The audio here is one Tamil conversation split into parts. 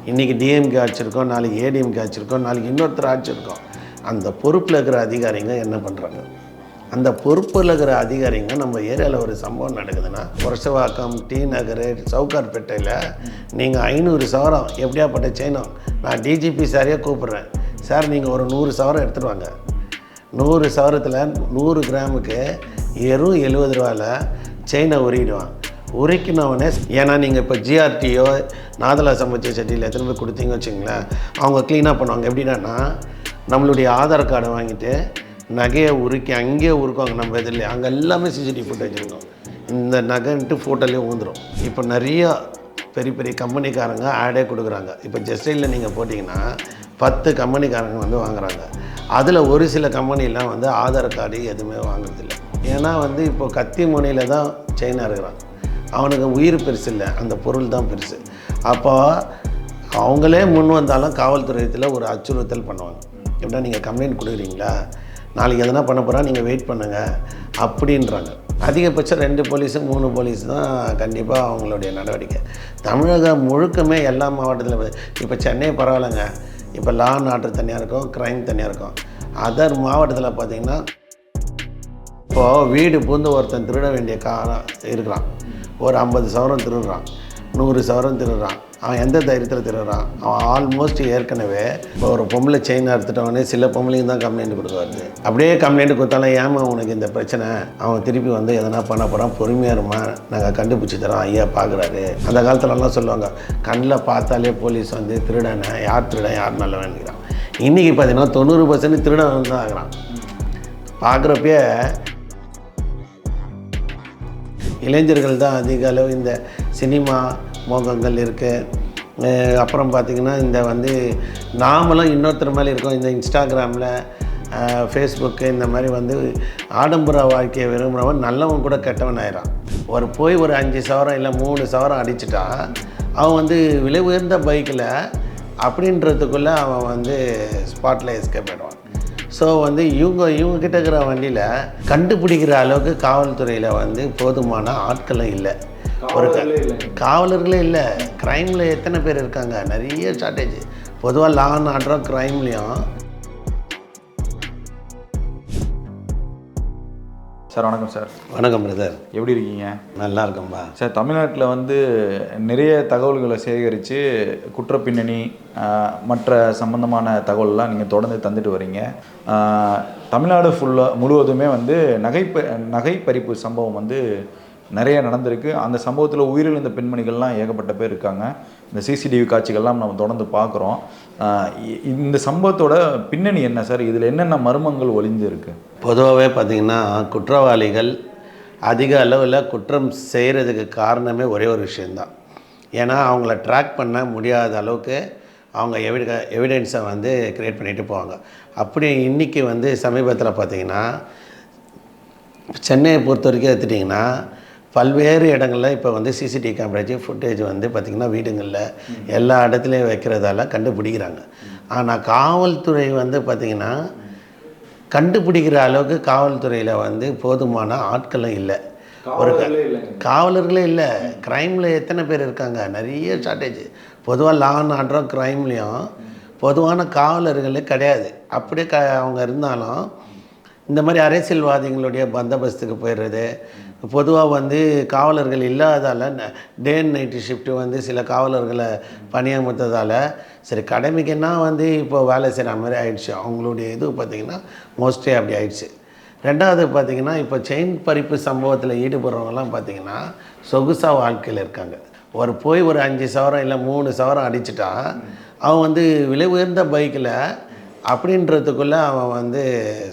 இன்றைக்கி டிஎம்கே ஆட்சிருக்கோம், நாளைக்கு ஏடிஎம்கே ஆட்சிருக்கோம், நாளைக்கு இன்னொருத்தர் ஆட்சிருக்கோம். அந்த பொறுப்பில் இருக்கிற அதிகாரிங்க என்ன பண்ணுறாங்க? அந்த பொறுப்பில் இருக்கிற அதிகாரிங்க நம்ம ஏரியாவில் ஒரு சம்பவம் நடக்குதுன்னா, புரசவாக்கம், டி நகர், சவுகார்பேட்டையில் நீங்கள் 500 சவரம் எப்படியாப்பட்ட செயினும் நான் டிஜிபி சாரையே கூப்பிட்றேன், சார் நீங்கள் ஒரு 100 சவரம் எடுத்துகிட்டு வாங்க. 100 சவரத்தில் 100 கிராமுக்கு வெறும் 70 ரூபாயில் செயினை உருகிடுவான். உரைக்கினவனே, ஏன்னா நீங்கள் இப்போ ஜிஆர்டியோ நாதலா சமைச்ச சட்டியில் எத்தனை பேர் கொடுத்தீங்க வச்சுங்களேன், அவங்க க்ளீனாக பண்ணுவாங்க. எப்படின்னா நம்மளுடைய ஆதார் கார்டை வாங்கிட்டு நகையை உருக்கி அங்கேயே உருக்குவாங்க. நம்ம இதில் அங்கே எல்லாமே சிசிடிவி ஃபுட்டேஜ் இருக்கும். இந்த நகைன்ட்டு ஃபோட்டோலேயே ஊந்துடும். இப்போ நிறையா பெரிய பெரிய கம்பெனிக்காரங்க ஆடே கொடுக்குறாங்க. இப்போ ஜெஸ்டைலில் நீங்கள் போட்டிங்கன்னா 10 கம்பெனிக்காரங்க வந்து வாங்குகிறாங்க. அதில் ஒரு சில கம்பெனிலாம் வந்து ஆதார் கார்டு எதுவுமே வாங்குறதில்ல. ஏன்னா வந்து இப்போ கத்தி முனையில் தான் செயினாக இருக்கிறான். அவனுக்கு உயிர் பெருசு இல்லை, அந்த பொருள் தான் பெருசு. அப்போ அவங்களே முன் வந்தாலும் காவல்துறையத்தில் ஒரு அச்சுறுத்தல் பண்ணுவாங்க. எப்படின்னா நீங்கள் கம்ப்ளைண்ட் கொடுக்குறீங்களா, நாளைக்கு எதனா பண்ண போகிறா, நீங்கள் வெயிட் பண்ணுங்கள் அப்படின்றாங்க. அதிகபட்சம் 2 போலீஸு 3 போலீஸ் தான் கண்டிப்பாக அவங்களுடைய நடவடிக்கை. தமிழகம் முழுக்கமே எல்லா மாவட்டத்தில் இப்போ சென்னை பரவாயில்லைங்க, இப்போ லா அண்ட் ஆர்டர் தனியாக இருக்கும், க்ரைம் தனியாக இருக்கும். அதர் மாவட்டத்தில் பார்த்திங்கன்னா இப்போது வீடு பூந்து ஒருத்தன் திருட வேண்டிய காலம் இருக்கிறான். ஒரு 50 சவரம் திருடுறான், 100 சவரம் திருடுறான். அவன் எந்த தைரியத்தில் திருடுறான்? அவன் ஆல்மோஸ்ட் ஏற்கனவே இப்போ ஒரு பொம்பளை செயின் அறுத்துட்டவனே சில பொம்பளைங்க தான் கம்ப்ளைண்ட் கொடுக்க வருது. அப்படியே கம்ப்ளைண்ட் கொடுத்தாலும் ஏமா உனக்கு இந்த பிரச்சனை, அவன் திருப்பி வந்து எதனா பண்ண போகிறான், பொறுமையாக இருமா, நாங்கள் கண்டுபிடிச்சி தரோம், ஐயா பார்க்குறாரு. அந்த காலத்துலலாம் சொல்லுவாங்க, கண்ணில் பார்த்தாலே போலீஸ் வந்து திருடனை, யார் திருடன் யார் நல்லவன் நினைக்கிறான். இன்றைக்கி பார்த்தீங்கன்னா 90% திருடன் தான் ஆகிறான். பார்க்குறப்பே இளைஞர்கள் தான் அதிக அளவு இந்த சினிமா மோகங்கள் இருக்குது. அப்புறம் பார்த்திங்கன்னா இந்த வந்து நாமளும் இன்னொருத்தர் மேலே இருக்கோம். இந்த இன்ஸ்டாகிராமில், ஃபேஸ்புக்கு, இந்த மாதிரி வந்து ஆடம்பர வாழ்க்கையை விரும்புகிறவன் நல்லவன் கூட கெட்டவன் ஆயிடான். போய் ஒரு 5 சவரம் இல்லை 3 சவரம் அடிச்சுட்டா அவன் வந்து விலை உயர்ந்த பைக்கில் அப்படின்றதுக்குள்ளே அவன் வந்து ஸ்பாட்டில் எஸ்கேப் ஆகிடுவான். ஸோ வந்து இவங்கக்கிட்ட இருக்கிற வண்டியில் கண்டுபிடிக்கிற அளவுக்கு காவல்துறையில் வந்து போதுமான ஆட்களும் இல்லை, ஒரு காவலர்களே இல்லை. க்ரைமில் எத்தனை பேர் இருக்காங்க, நிறைய ஷார்ட்டேஜ். பொதுவாக லா அண்ட் ஆர்டரும் க்ரைம்லேயும். சார் வணக்கம் சார். வணக்கம் பிரதர், எப்படி இருக்கீங்க? நல்லா இருக்கம்பா சார். தமிழ்நாட்டில் வந்து நிறைய தகவல்களை சேகரித்து குற்றப்பின்னணி மற்ற சம்பந்தமான தகவல்லாம் நீங்கள் தொடர்ந்து தந்துட்டு வரீங்க. தமிழ்நாடு முழுவதுமே வந்து நகை பறிப்பு சம்பவம் வந்து நிறைய நடந்திருக்கு. அந்த சம்பவத்தில் உயிரிழந்த பெண்மணிகள்லாம் ஏகப்பட்ட பேர் இருக்காங்க. இந்த சிசிடிவி காட்சிகள்லாம் நம்ம தொடர்ந்து பார்க்குறோம். இந்த சம்பவத்தோட பின்னணி என்ன சார்? இதில் என்னென்ன மர்மங்கள் ஒளிந்து இருக்குது? பொதுவாகவே பார்த்திங்கன்னா குற்றவாளிகள் அதிக அளவில் குற்றம் செய்கிறதுக்கு காரணமே ஒரே ஒரு விஷயந்தான். ஏன்னா அவங்கள ட்ராக் பண்ண முடியாத அளவுக்கு அவங்க எவிடென்ஸை வந்து க்ரியேட் பண்ணிட்டு போவாங்க. அப்படி இன்றைக்கி வந்து சமீபத்தில் பார்த்திங்கன்னா சென்னையை பொறுத்த வரைக்கும் எடுத்துட்டிங்கன்னா பல்வேறு இடங்களில் இப்போ வந்து சிசிடிவி கேமரா ஃபுட்டேஜ் வந்து பார்த்திங்கன்னா வீடுங்களில் எல்லா இடத்துலையும் வைக்கிறதால கண்டுபிடிக்கிறாங்க. ஆனால் காவல்துறை வந்து பார்த்திங்கன்னா கண்டுபிடிக்கிற அளவுக்கு காவல்துறையில் வந்து போதுமான ஆட்களும் இல்லை, ஒரு காவலர்களே இல்லை. க்ரைமில் எத்தனை பேர் இருக்காங்க, நிறைய ஷார்ட்டேஜ். பொதுவாக லா அண்ட் ஆர்டரும் க்ரைம்லேயும் பொதுவான காவலர்களே கிடையாது. அப்படியே அவங்க இருந்தாலும் இந்த மாதிரி அரசியல்வாதிகளுடைய பந்தோபஸ்துக்கு போயிடுறது. பொதுவாக வந்து காவலர்கள் இல்லாதால் டே அண்ட் நைட்டு ஷிஃப்ட்டு வந்து சில காவலர்களை பணியமர்த்ததால் சரி கடமைக்குன்னா வந்து இப்போ வேலை செய்கிற மாதிரி ஆயிடுச்சு. அவங்களுடைய இது பார்த்திங்கன்னா மோஸ்ட்லி அப்படி ஆயிடுச்சு. ரெண்டாவது பார்த்திங்கன்னா இப்போ செயின் பறிப்பு சம்பவத்தில் ஈடுபடுறவங்கலாம் பார்த்திங்கன்னா சொகுசாக வாழ்க்கையில் இருக்காங்க. போய் ஒரு 5 சவரம் இல்லை 3 சவரம் அடிச்சுட்டா அவன் வந்து விலை உயர்ந்த பைக்கில் அப்படின்றதுக்குள்ளே அவன் வந்து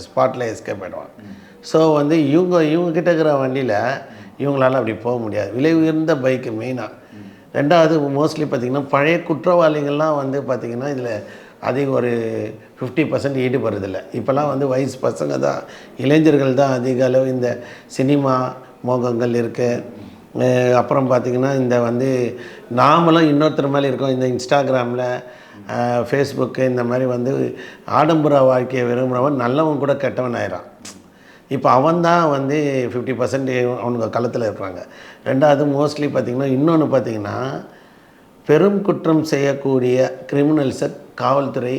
ஸ்பாட்டில் எஸ்கேப் ஆகிடுவான். ஸோ வந்து இவங்கக்கிட்ட இருக்கிற வண்டியில் இவங்களால அப்படி போக முடியாது, விலை உயர்ந்த பைக்கு மெயினாக. ரெண்டாவது மோஸ்ட்லி பார்த்திங்கன்னா பழைய குற்றவாளிகள்லாம் வந்து பார்த்திங்கன்னா இதில் அதிகம் ஒரு 50% ஈடுபடுறதில்லை. இப்போல்லாம் வந்து வயசு பசங்க தான், இளைஞர்கள் தான் அதிக அளவு இந்த சினிமா மோகங்கள் இருக்குது. அப்புறம் பார்த்திங்கன்னா இந்த வந்து நாமளும் இன்னொருத்தர் மேலே இருக்கோம். இந்த இன்ஸ்டாகிராமில், ஃபேஸ்புக்கு, இந்த மாதிரி வந்து ஆடம்பர வாழ்க்கையை விரும்புகிறவன் நல்லவன் கூட கெட்டவன் ஆயிடான். இப்போ அவன் தான் வந்து 50% அவனுங்க களத்தில் இருக்கிறாங்க. ரெண்டாவது மோஸ்ட்லி பார்த்திங்கன்னா இன்னொன்று பார்த்திங்கன்னா பெரும் குற்றம் செய்யக்கூடிய கிரிமினல்ஸை காவல்துறை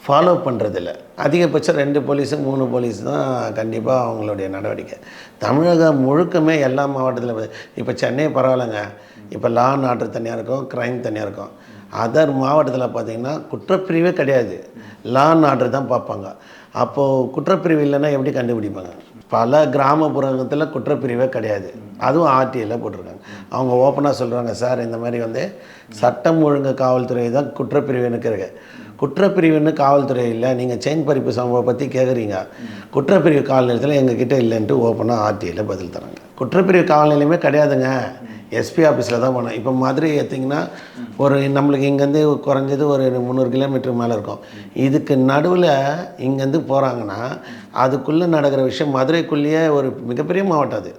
ஃபாலோ பண்ணுறதில்ல. அதிகபட்சம் 2 போலீஸு 3 போலீஸ் தான் கண்டிப்பாக அவங்களுடைய நடவடிக்கை. தமிழகம் முழுக்கமே எல்லா மாவட்டத்தில் இப்போ சென்னை பரவாயில்லைங்க, இப்போ லா அண்ட் ஆர்டர் தனியாக இருக்கும், க்ரைம் தனியாக இருக்கும். அதர் மாவட்டத்தில் பார்த்திங்கன்னா குற்றப்பிரிவே கிடையாது, லா அண்ட் ஆர்டர் தான் பார்ப்பாங்க. அப்போது குற்றப்பிரிவு இல்லைன்னா எப்படி கண்டுபிடிப்பாங்க? பல கிராமப்புறத்தில் குற்றப்பிரிவே கிடையாது, அதுவும் ஆர்டிஐயில் போட்டிருக்காங்க. அவங்க ஓப்பனாக சொல்கிறாங்க, சார் இந்த மாதிரி வந்து சட்டம் ஒழுங்கு காவல்துறை தான் குற்றப்பிரிவுன்னு இருக்கு. குற்றப்பிரிவுன்னு காவல்துறை இல்லை, நீங்கள் செயின் பறிப்பு சம்பவம் பற்றி கேட்குறீங்க, குற்றப்பிரிவு காவல் நிலையத்தில் எங்ககிட்ட இல்லைன்ட்டு ஓப்பனாக ஆர்டிஐயில் பதில் தராங்க. குற்றப்பிரிவு காவல் நிலையமே கிடையாதுங்க, எஸ்பி ஆஃபீஸில் தான் போனோம். இப்போ மதுரை ஏற்றிங்கன்னா ஒரு நம்மளுக்கு இங்கேருந்து குறைஞ்சது ஒரு 300 கிலோமீட்டர் மேலே இருக்கும். இதுக்கு நடுவில் இங்கேருந்து போகிறாங்கன்னா அதுக்குள்ளே நடக்கிற விஷயம் மதுரைக்குள்ளேயே ஒரு மிகப்பெரிய மாவட்டம் அது.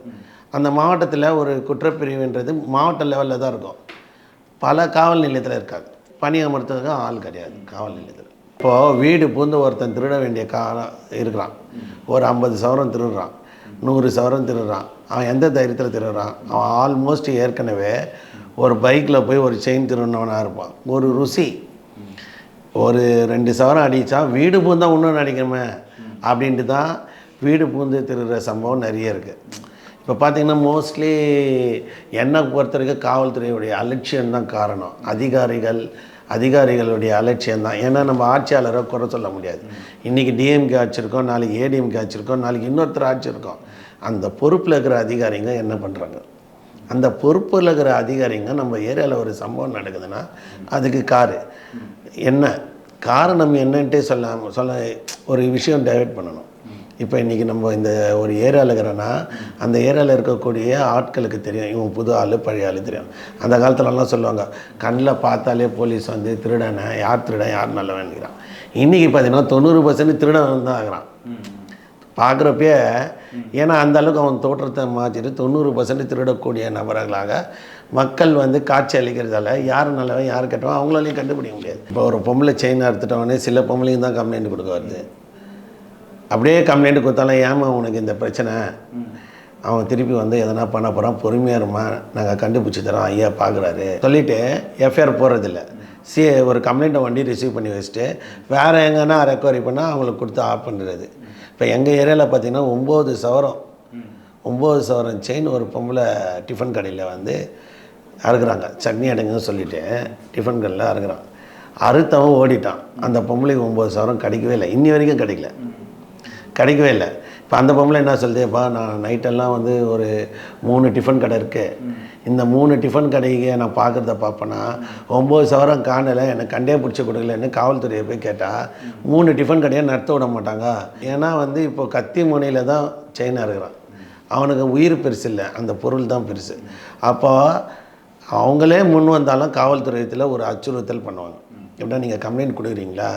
அந்த மாவட்டத்தில் ஒரு குற்றப்பிரிவுன்றது மாவட்ட லெவலில் தான் இருக்கும், பல காவல் நிலையத்தில் இருக்காது. பணி அமர்த்ததுக்கு ஆள் கிடையாது காவல் நிலையத்தில். இப்போது வீடு பூந்து ஒருத்தன் திருட வேண்டிய காலம் இருக்கிறான், ஒரு 50 சவரம் திருடுறான், 100 சவரம் திருடுறான். அவன் எந்த தைரியத்தில் திருடுறான்? அவன் ஆல்மோஸ்ட் ஏற்கனவே ஒரு பைக்கில் போய் ஒரு செயின் திருடினவனாக இருப்பான். ஒரு ருசி, ஒரு 2 சவரம் அடித்தா வீடு பூந்தால் இன்னொன்று அடிக்கணுமே அப்படின்ட்டு தான் வீடு பூந்து திருடுற சம்பவம் நிறைய இருக்குது. இப்போ பார்த்திங்கன்னா மோஸ்ட்லி என்னை பொறுத்த வரைக்கும் காவல்துறையுடைய அலட்சியம் தான் காரணம். அதிகாரிகளுடைய அலட்சியம் தான். ஏன்னா நம்ம ஆட்சியாளரை குறை சொல்ல முடியாது. இன்றைக்கி டிஎம்கே ஆட்சி இருக்கோம், நாளைக்கு ஏடிஎம்கே ஆட்சி இருக்கோம், நாளைக்கு இன்னொருத்தர் ஆட்சி இருக்கோம். அந்த பொறுப்பில் இருக்கிற அதிகாரிங்க என்ன பண்ணுறாங்க? அந்த பொறுப்பில் இருக்கிற அதிகாரிங்க நம்ம ஏரியாவில் ஒரு சம்பவம் நடக்குதுன்னா அதுக்கு என்ன காரணம் என்னன்ட்டே சொல்ல ஒரு விஷயம் டைவர்ட் பண்ணணும். இப்போ இன்றைக்கி நம்ம இந்த ஒரு ஏரியாவில் இருக்கிறோன்னா அந்த ஏரியாவில் இருக்கக்கூடிய ஆட்களுக்கு தெரியும், இவங்க புது ஆள் பழைய ஆள் தெரியும். அந்த காலத்துலலாம் சொல்லுவாங்க, கண்ணில் பார்த்தாலே போலீஸ் வந்து திருடனை யார் திருடன் யார் நல்லவன்கிறான். இன்றைக்கி பார்த்தீங்கன்னா 90% திருடன் தான் ஆகிறான் பார்க்குறப்பே. ஏன்னா அந்தளவுக்கு அவன் தோற்றத்தை மாற்றிட்டு 90% திருடக்கூடிய நபர்களாக மக்கள் வந்து காட்சி அளிக்கிறதால யார் நல்லவன் யார் கெட்டவன் அவங்களாலையும் கண்டுபிடிக்க முடியாது. இப்போ ஒரு பொம்பளை செயின் அறுத்துட்டவனே சில பொம்பளையும் தான் கம்ப்ளைண்ட் கொடுக்க வருது. அப்படியே கம்ப்ளைண்ட் கொடுத்தாலும் ஏமா உனக்கு இந்த பிரச்சனை, அவன் திருப்பி வந்து எதனா பண்ண போகிறான், பொறுமையாக இருமா, நாங்கள் கண்டுபிடிச்சி தரோம் ஐயா பார்க்குறாரு சொல்லிவிட்டு எஃப்ஐஆர் போடுறதில்ல. ஒரு கம்ப்ளைண்ட்டை வண்டி ரிசீவ் பண்ணி வச்சுட்டு வேறு எங்கன்னா ரெக்கவரி பண்ணால் அவங்களுக்கு கொடுத்து ஆஃப் பண்ணுறது. இப்போ எங்கள் ஏரியாவில் பார்த்திங்கன்னா 9 சவரம் செயின் ஒரு பொம்பளை டிஃபன் கடையில் வந்து அறுக்குறாங்க. சட்னி அடைங்கன்னு சொல்லிவிட்டு டிஃபன் கடையில் அறுக்குறான். அறுத்தவன் ஓடிட்டான். அந்த பொம்பளைக்கு 9 சவரம் கிடைக்கவே இல்லை, இன்னி வரைக்கும் கிடைக்கவே இல்லை. இப்போ அந்த பொம்பளை என்ன சொல்லுதுப்பா, நான் நைட்டெல்லாம் வந்து ஒரு 3 டிஃபன் கடை இருக்குது, இந்த 3 டிஃபன் கடைக்கு நான் பார்க்குறத பார்ப்பேன்னா 9 சவரம் காணலை, எனக்கு கண்டே பிடிச்சி கொடுக்கலன்னு காவல்துறையை போய் கேட்டால் 3 டிஃபன் கடையை நடத்த விட மாட்டாங்க. ஏன்னா வந்து இப்போ கத்தி முனையில் தான் செயினாக இருக்கிறான், அவனுக்கு உயிர் பெருசு இல்லை, அந்த பொருள் தான் பெருசு. அப்போ அவங்களே முன் வந்தாலும் காவல்துறையத்தில் ஒரு அச்சுறுத்தல் பண்ணுவாங்க. எப்படின்னா நீங்கள் கம்ப்ளைண்ட் கொடுக்குறீங்களா,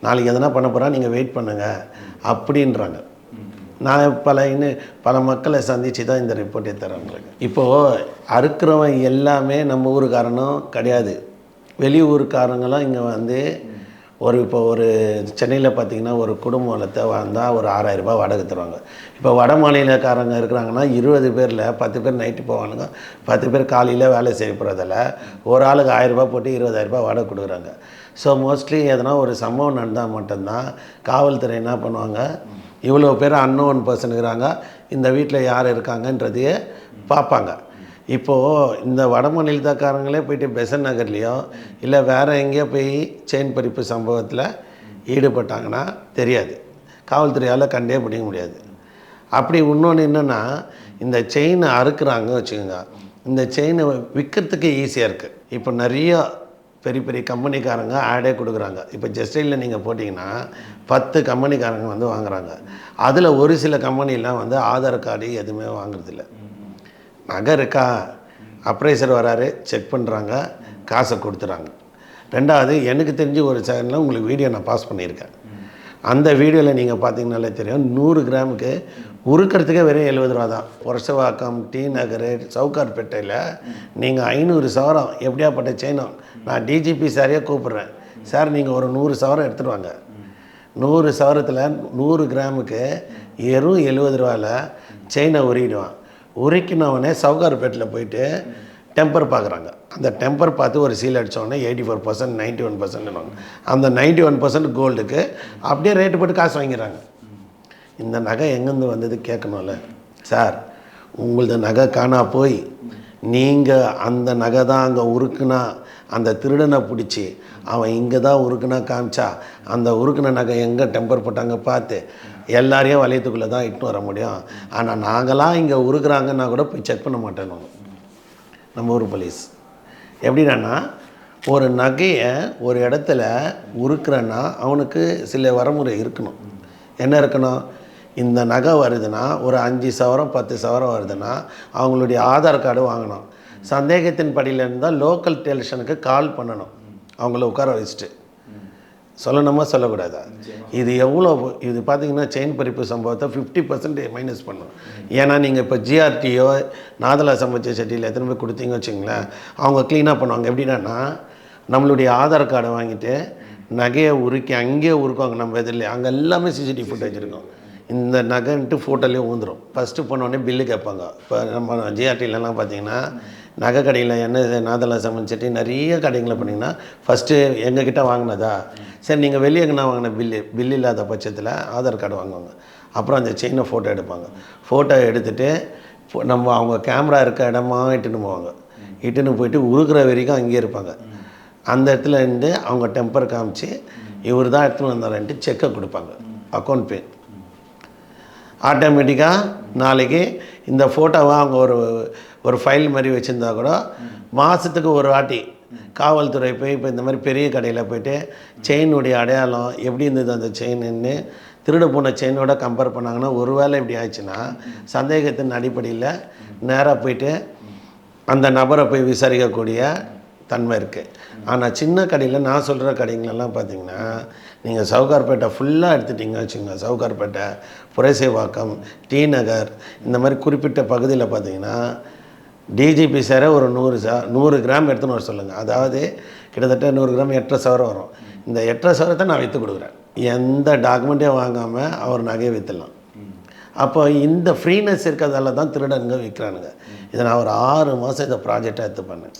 நாளைக்கு எதனா பண்ண போகிறா, நீங்கள் வெயிட் பண்ணுங்கள் அப்படின்றாங்க. நான் பல மக்களை சந்தித்து தான் இந்த ரிப்போர்ட்டை தரேன். இப்போது அறுக்கிறவன் எல்லாமே நம்ம ஊருக்காரனும் கிடையாது, வெளியூருக்காரங்களாம் இங்கே வந்து இப்போ ஒரு சென்னையில் பார்த்திங்கன்னா ஒரு குடும்பத்தை வந்தால் ஒரு 6000 ரூபாய் வாடகை தருவாங்க. இப்போ வட மாநிலக்காரங்க இருக்கிறாங்கன்னா 20 பேரில் 10 பேர் நைட்டு போவானுங்க, 10 பேர் காலையில் வேலை செய்ய போகிறதில்ல, ஒரு ஆளுக்கு 1000 ரூபாய் போட்டு 20,000 ரூபாய் வாடகை கொடுக்குறாங்க. ஸோ மோஸ்ட்லி எதனா ஒரு சம்பவம் நடந்தால் மட்டும்தான் காவல்துறை என்ன பண்ணுவாங்க, இவ்வளோ பேர் அன்னோன் பர்சன் இருக்கிறாங்க, இந்த வீட்டில் யார் இருக்காங்கன்றதையே பார்ப்பாங்க. இப்போது இந்த வட மாநிலக்காரங்களே போய்ட்டு பெசன் நகர்லேயோ இல்லை வேறு எங்கேயோ போய் செயின் பறிப்பு சம்பவத்தில் ஈடுபட்டாங்கன்னா தெரியாது, காவல்துறையால் கண்டே பிடிக்க முடியாது. அப்படி இன்னொன்று என்னென்னா, இந்த செயினை அறுக்குறாங்க வச்சுக்கோங்க, இந்த செயினை விற்கிறதுக்கு ஈஸியாக இருக்குது. இப்போ நிறையா பெரிய கம்பெனிக்காரங்க ஆடே கொடுக்குறாங்க. இப்போ ஜெஸ்டைலில் நீங்கள் போட்டிங்கன்னா 10 கம்பெனிக்காரங்க வந்து வாங்குகிறாங்க. அதில் ஒரு சில கம்பெனிலாம் வந்து ஆதார் கார்டு எதுவுமே வாங்குறதில்ல. நகை இருக்கா, அப்ரைசர் வராரு, செக் பண்ணுறாங்க, காசை கொடுத்துறாங்க. ரெண்டாவது, எனக்கு தெரிஞ்சு ஒரு சேனலில் உங்களுக்கு வீடியோ நான் பாஸ் பண்ணியிருக்கேன். அந்த வீடியோவில் நீங்கள் பார்த்தீங்கன்னாலே தெரியும், 100 கிராமுக்கு உருக்கிறதுக்கே வெறும் 70 ரூபா தான். புரசவாக்கம், டி நகர், சவுகார்பேட்டையில் நீங்கள் 500 சவரம் எப்படியாப்பட்ட செயினும், நான் டிஜிபி சாரையே கூப்பிட்றேன், சார் நீங்கள் ஒரு 100 சவரம் எடுத்துகிட்டு வாங்க. 100 சவரத்தில் 100 கிராமுக்கு வெறும் 70 ரூபாயில் செயினை உருக்கிடுவான். உருக்கினவனே சவுகார்பேட்டில் போயிட்டு டெம்பர் பார்க்குறாங்க. அந்த டெம்பர் பார்த்து ஒரு சீல் அடித்தோடனே 84%, 91%. அந்த 91% கோல்டுக்கு அப்படியே ரேட்டு போட்டு காசு வாங்கிறாங்க. இந்த நகை எங்கேருந்து வந்தது கேட்கணும்ல சார். உங்களது நகை காணா போய் நீங்கள் அந்த நகை தான் அங்கே உருக்குனா அந்த திருடனை பிடிச்சி அவன் இங்கே தான் உருக்குனா காமிச்சா அந்த உருக்குன நகை எங்கே டெம்பர் போட்டாங்க பார்த்து எல்லாரையும் வளையத்துக்குள்ளே தான் இட்டு வர முடியும். ஆனால் நாங்களாம் இங்கே உருக்குறாங்கன்னா கூட போய் செக் பண்ண மாட்டோம் நம்ம ஊர் போலீஸ். எப்படின்னா ஒரு நகையை ஒரு இடத்துல உருக்குறன்னா அவனுக்கு சில வரமுறை இருக்கணும். என்ன இருக்கணும்? இந்த நகை வருதுன்னா ஒரு 5 சவரம் 10 சவரம் வருதுன்னா அவங்களுடைய ஆதார் கார்டு வாங்கணும். சந்தேகத்தின் படியில் இருந்தால் லோக்கல் ஸ்டேஷனுக்கு கால் பண்ணணும். அவங்கள உட்கார வச்சுட்டு சொல்லணுமா சொல்லக்கூடாதா? இது எவ்வளோ இது பார்த்திங்கன்னா செயின் பறிப்பு சம்பவத்தை 50% மைனஸ் பண்ணும். ஏன்னா நீங்கள் இப்போ ஜிஆர்டியோ நாதலா சமைச்ச செட்டியில் எத்தனை பேர் கொடுத்தீங்க வச்சுங்களேன், அவங்க க்ளீனாக பண்ணுவாங்க. எப்படின்னா நம்மளுடைய ஆதார் கார்டை வாங்கிட்டு நகையை உருக்கி அங்கேயே உருக்குவாங்க. நம்ம எதிரில் அங்கே எல்லாமே சிசிடிவி ஃபுட்டேஜ் இருக்கும். இந்த நகைன்ட்டு ஃபோட்டோலேயே ஊந்துடும். ஃபஸ்ட்டு போனோடனே பில்லு கேட்பாங்க. இப்போ நம்ம ஜிஆர்டிலலாம் பார்த்தீங்கன்னா நகை கடையில் என்ன நாதலா சமைச்சிட்டு நிறைய கடைகளை பண்ணிங்கன்னா ஃபஸ்ட்டு எங்ககிட்ட வாங்கினதா, சரி நீங்கள் வெளியே எங்கன்னா வாங்கின பில்லு இல்லாத பட்சத்தில் ஆதார் கார்டு வாங்குவாங்க. அப்புறம் அந்த செயினை ஃபோட்டோ எடுப்பாங்க. ஃபோட்டோ எடுத்துகிட்டு நம்ம அவங்க கேமரா இருக்க இடமா இட்டுன்னு போவாங்க. இட்டுன்னு போயிட்டு உருக்குற வரைக்கும் அங்கேயே இருப்பாங்க. அந்த இடத்துல இருந்து அவங்க டெம்பர் காமிச்சு இவர் தான் எடுத்துன்னு வந்தாரன்ட்டு செக்கை கொடுப்பாங்க. அக்கௌண்ட் பே ஆட்டோமேட்டிக்காக நாளைக்கு இந்த ஃபோட்டோவை அவங்க ஒரு ஃபைல் மாதிரி வச்சுருந்தா கூட மாதத்துக்கு ஒரு வாட்டி காவல்துறை போய் இப்போ இந்த மாதிரி பெரிய கடையில் போய்ட்டு செயினுடைய அடையாளம் எப்படி இருந்தது அந்த செயின்னு திருடு போன செயினோட கம்பேர் பண்ணாங்கன்னா ஒரு வேளை இப்படி ஆயிடுச்சுன்னா சந்தேகத்தின் அடிப்படையில் நேராக போய்ட்டு அந்த நபரை போய் விசாரிக்கக்கூடிய தன்மை இருக்குது. ஆனால் சின்ன கடையில் நான் சொல்கிற கடைங்களெல்லாம் பார்த்தீங்கன்னா நீங்கள் சவுகார்பேட்டை ஃபுல்லாக எடுத்துட்டிங்க வச்சுங்க, சவுகார்பேட்டை, புரசைவாக்கம், டி நகர், இந்த மாதிரி குறிப்பிட்ட பகுதியில் பார்த்தீங்கன்னா டிஜிபி சாரை ஒரு 100 கிராம் எடுத்துன்னு வர சொல்லுங்கள். அதாவது கிட்டத்தட்ட 100 கிராம் 8.5 சவரம் வரும். இந்த 8.5 சவரத்தை நான் விற்று கொடுக்குறேன். எந்த டாக்குமெண்ட்டையும் வாங்காமல் அவர் நகையை விற்றுலாம். அப்போ இந்த ஃப்ரீனஸ் இருக்கிறதால தான் திருடனுங்க விற்கிறானுங்க. இதை நான் ஒரு 6 மாதம் இதை ப்ராஜெக்டாக எடுத்து பண்ணேன்.